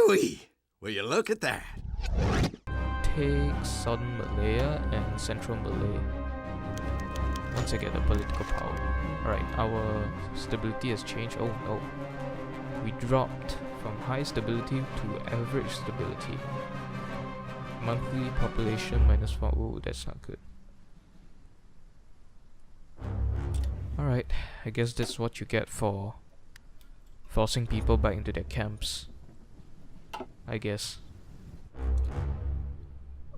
Wowee! Will you look at that? Take Southern Malaya and Central Malay once I get the political power. Alright, our stability has changed. Oh no. We dropped from high stability to average stability. Monthly population -1. Oh, that's not good. Alright, I guess that's what you get for forcing people back into their camps, I guess.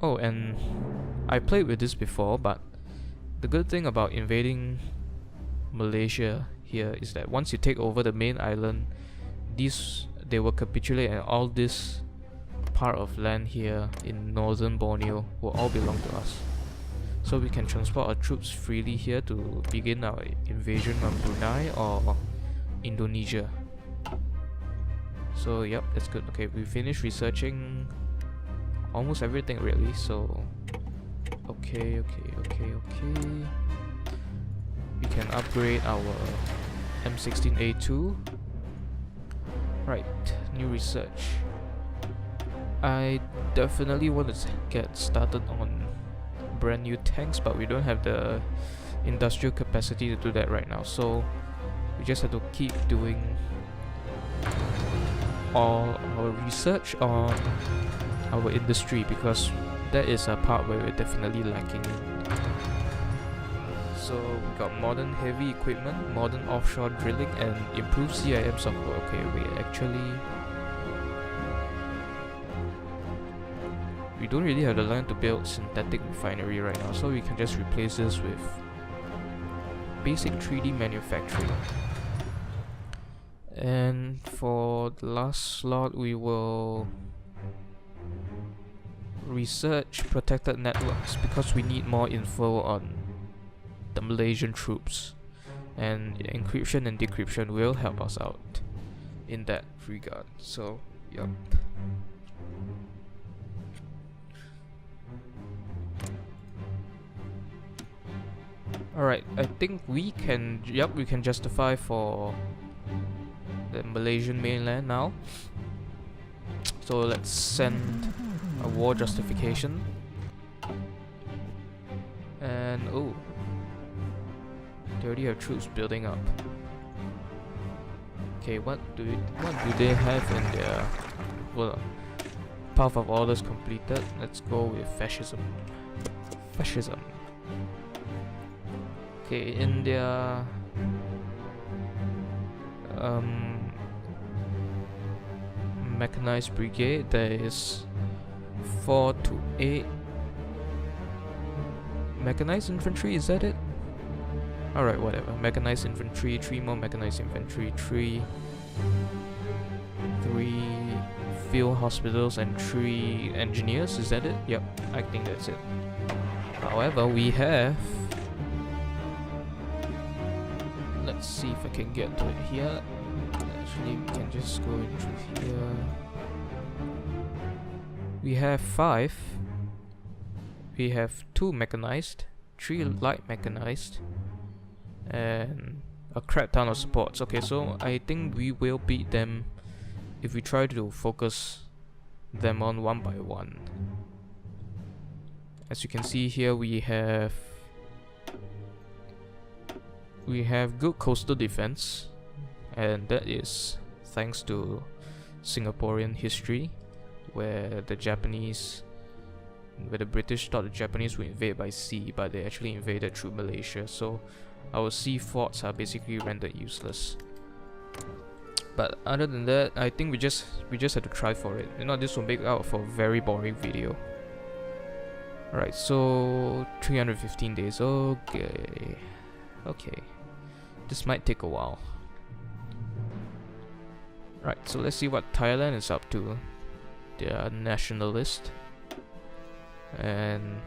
Oh, and I played with this before, but the good thing about invading Malaysia here is that once you take over the main island, they will capitulate, and all this part of land here in northern Borneo will all belong to us. So we can transport our troops freely here to begin our invasion of Brunei or Indonesia. So yep, that's good. Okay, we finished researching almost everything really, so okay. We can upgrade our M16A2. Right, new research. I definitely want to get started on brand new tanks, but we don't have the industrial capacity to do that right now, so we just have to keep doing all our research on our industry, because that is a part where we're definitely lacking in. So we got modern heavy equipment, modern offshore drilling, and improved CIM software. Okay, we don't really have the land to build synthetic refinery right now, so we can just replace this with basic 3D manufacturing. And for the last slot, we will research protected networks, because we need more info on the Malaysian troops, and encryption and decryption will help us out in that regard. So yep. Alright, I think we can justify for the Malaysian mainland now. So let's send a war justification. And oh, they already have troops building up. Okay, what do they have in their path of orders completed? Let's go with fascism. Okay, in their mechanized brigade, there is 4 to 8 mechanized infantry. Is that it? Alright, whatever. Mechanized infantry, 3 more mechanized infantry, 3 field hospitals, and 3 engineers. Is that it? Yep, I think that's it. However, we have... Let's see if I can get to it here. Actually, we can just go in through here. We have 5. We have 2 mechanized, 3 light mechanized, and a crap ton of supports. Okay, so I think we will beat them if we try to focus them on one by one. As you can see here, we have good coastal defense, and that is thanks to Singaporean history, where the British thought the Japanese would invade by sea, but they actually invaded through Malaysia, so our sea forts are basically rendered useless. But other than that, I think we just have to try for it. You know, this will make out for a very boring video. Alright, so 315 days. Okay. This might take a while. Right, so let's see what Thailand is up to. They are nationalist, and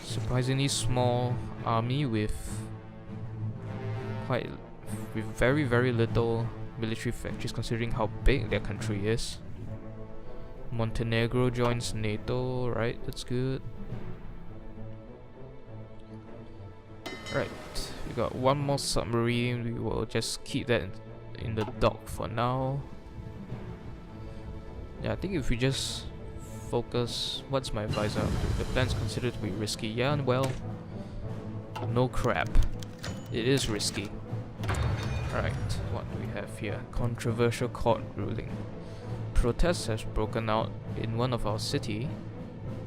surprisingly small army with very little military factories, considering how big their country is. Montenegro joins NATO, right? That's good. Right, we got one more submarine. We will just keep that in the dock for now. Yeah, I think if we just focus, what's my advisor up to? The plan's considered to be risky. Yeah, well, no crap. It is risky. Alright, what do we have here? Controversial court ruling. Protests has broken out in one of our city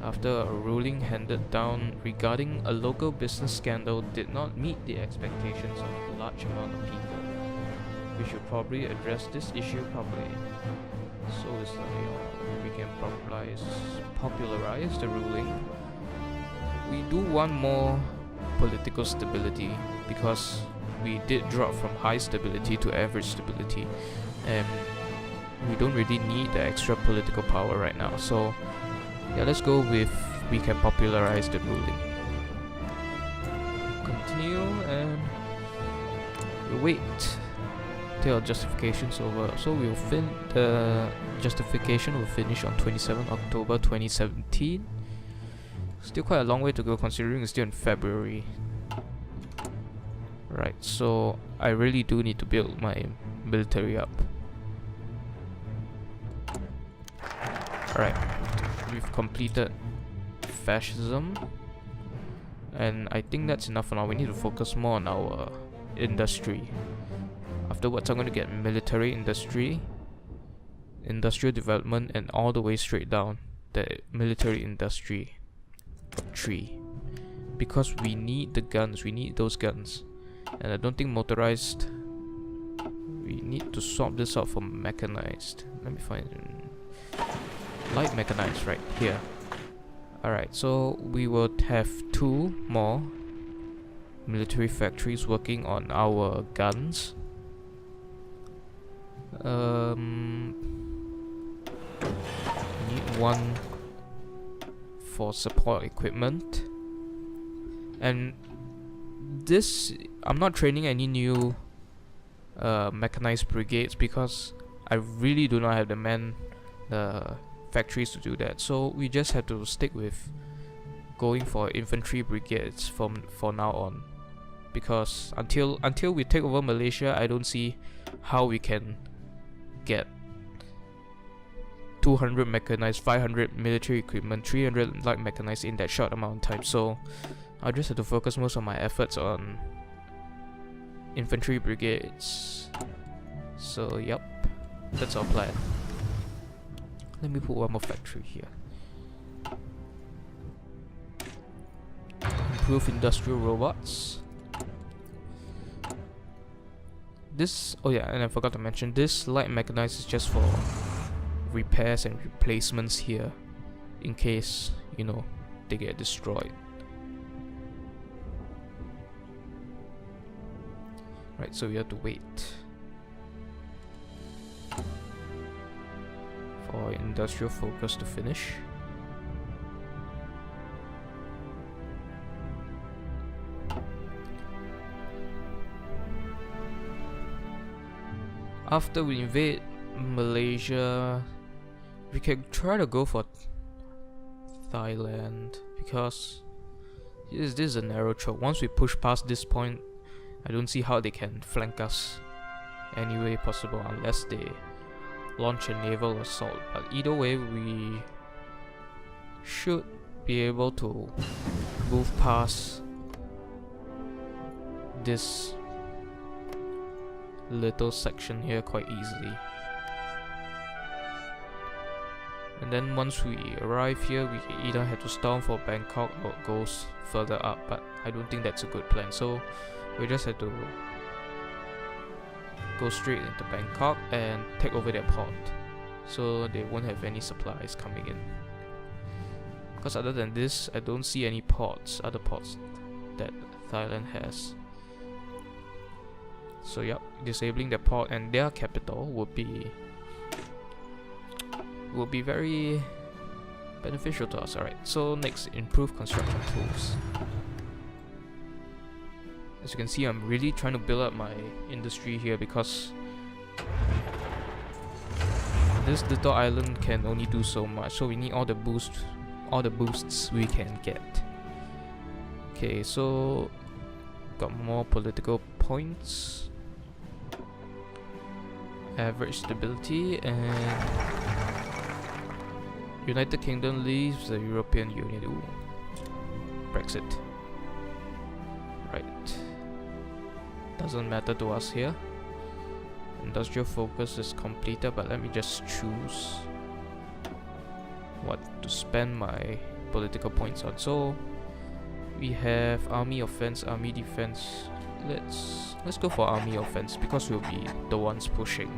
after a ruling handed down regarding a local business scandal did not meet the expectations of a large amount of people. We should probably address this issue properly. So is we can popularize the ruling. We do want more political stability because we did drop from high stability to average stability, and we don't really need the extra political power right now. So yeah, let's go with we can popularize the ruling. Continue and we wait till justification's over. So we'll the justification will finish on 27 October 2017. Still quite a long way to go considering it's still in February. Right, so I really do need to build my military up. Alright, we've completed fascism, and I think that's enough for now. We need to focus more on our industry. Afterwards, I'm going to get military industry, industrial development, and all the way straight down the military industry tree, because we need the guns, we need those guns. And I don't think motorized, we need to swap this out for mechanized. Let me find light mechanized right here. Alright, so we will have 2 more military factories working on our guns. Need 1 for support equipment. And this, I'm not training any new mechanized brigades because I really do not have the factories to do that. So we just have to stick with going for infantry brigades for now on, because until we take over Malaysia, I don't see how we can get 200 mechanized, 500 military equipment, 300 light mechanized in that short amount of time. So I just have to focus most of my efforts on infantry brigades. So yep, that's our plan. Let me put 1 more factory here. Improve industrial robots. This, oh yeah, and I forgot to mention, this light mechanized is just for repairs and replacements here, in case, you know, they get destroyed. Right, so we have to wait for industrial focus to finish. After we invade Malaysia, we can try to go for Thailand, because this is a narrow choke. Once we push past this point, I don't see how they can flank us any way possible unless they launch a naval assault. But either way, we should be able to move past this little section here quite easily. And then once we arrive here, we can either have to storm for Bangkok or it goes further up, but I don't think that's a good plan. So we just have to go straight into Bangkok and take over their port, so they won't have any supplies coming in. Because other than this, I don't see any ports, other ports that Thailand has. So yep, disabling their port and their capital would be very beneficial to us. Alright, so next, improve construction tools. As you can see, I'm really trying to build up my industry here because this little island can only do so much, so we need all the boosts we can get. Okay, so got more political points, average stability, and United Kingdom leaves the European Union. Ooh. Brexit. Right. Doesn't matter to us here. Industrial focus is completed, but let me just choose what to spend my political points on. So we have army offense, army defense. Let's go for army offense because we'll be the ones pushing.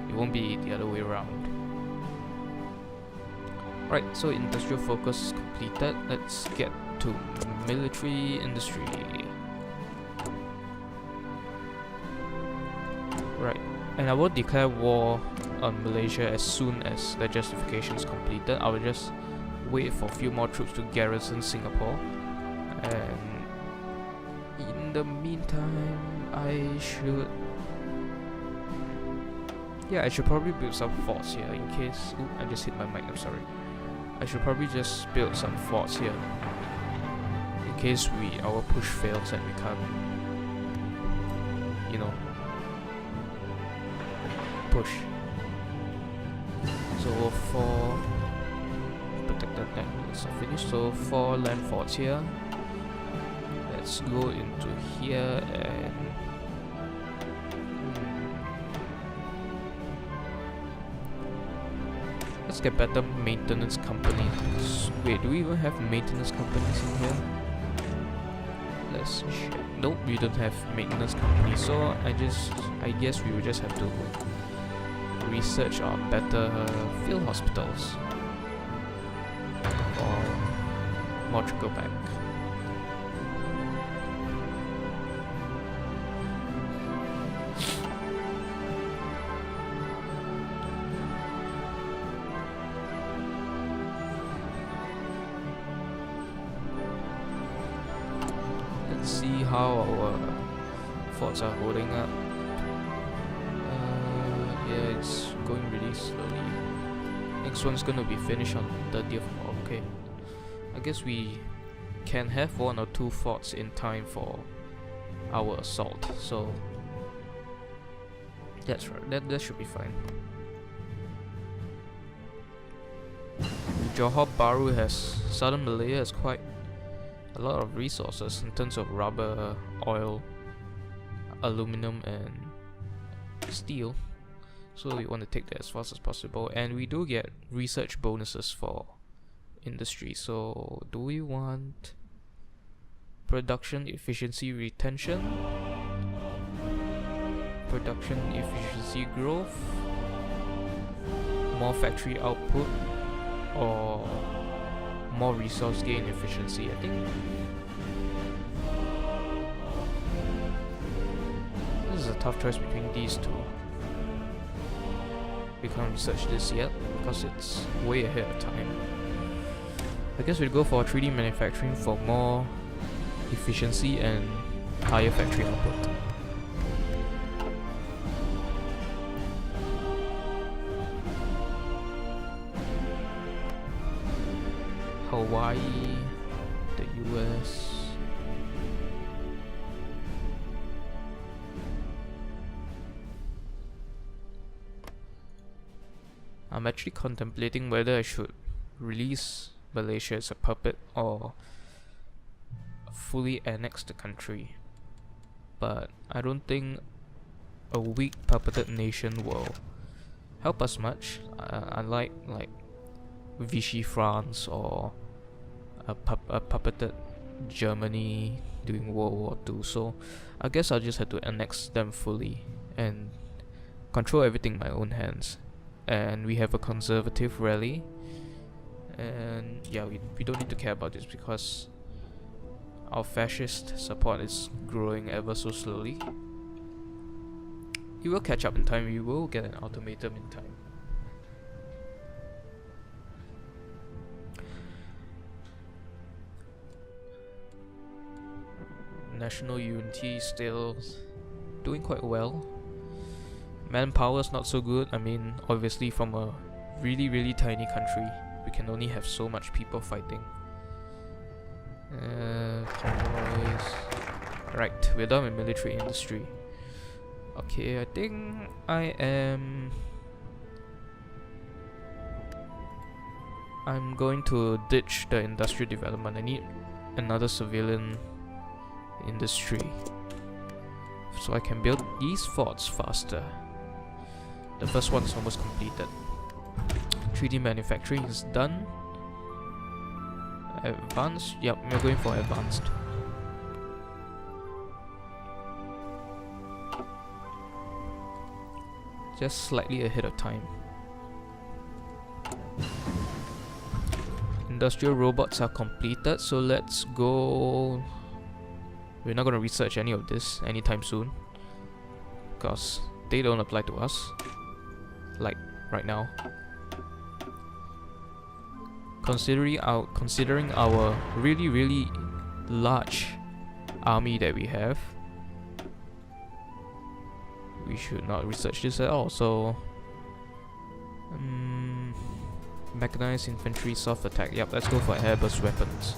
It won't be the other way around. Right, so industrial focus is completed. Let's get to military industry. Right, and I will declare war on Malaysia as soon as the justification is completed. I will just wait for a few more troops to garrison Singapore, and in the meantime I should probably build some forts here in case. Ooh, I just hit my mic, I'm sorry. I should probably just build some forts here in case our push fails and we can't, you know, push. So for protected networks are finished. So 4 land forts here. Let's go into here and let's get better maintenance companies. Wait, do we even have maintenance companies in here? Let's check. Nope, we don't have maintenance companies. So I guess we will just have to research on better field hospitals or more trickle back. Let's see how our forts are holding up. Yeah, it's going really slowly. Next one's gonna be finished on 30th. Okay, I guess we can have 1 or 2 forts in time for our assault. So that's right. That should be fine. Johor Bahru Southern Malaya has quite a lot of resources in terms of rubber, oil, aluminum, and steel. So we want to take that as fast as possible, and we do get research bonuses for industry. So do we want production efficiency retention, production efficiency growth, more factory output, or more resource gain efficiency? I think this is a tough choice between these two. We can't research this yet because it's way ahead of time. I guess we'll go for 3D manufacturing for more efficiency and higher factory output. Hawaii, the US. I'm actually contemplating whether I should release Malaysia as a puppet or fully annex the country. But I don't think a weak puppeted nation will help us much. Unlike like Vichy France or a puppeted Germany during World War II. So I guess I'll just have to annex them fully and control everything in my own hands. And we have a conservative rally, and yeah, we don't need to care about this because our fascist support is growing ever so slowly. It will catch up in time. We will get an ultimatum in time. National unity still doing quite well. Manpower is not so good. I mean, obviously from a really tiny country, we can only have so much people fighting. Convoys. Right, we're done with military industry. Okay, I think I am I'm going to ditch the industrial development. I need another civilian industry so I can build these forts faster. The first one is almost completed. 3D manufacturing is done. Advanced? Yep, we're going for advanced. Just slightly ahead of time. Industrial robots are completed, so let's go. We're not going to research any of this anytime soon, because they don't apply to us, like right now. Considering our really large army that we have, we should not research this at all. So mechanized infantry soft attack. Yep, let's go for air burst weapons.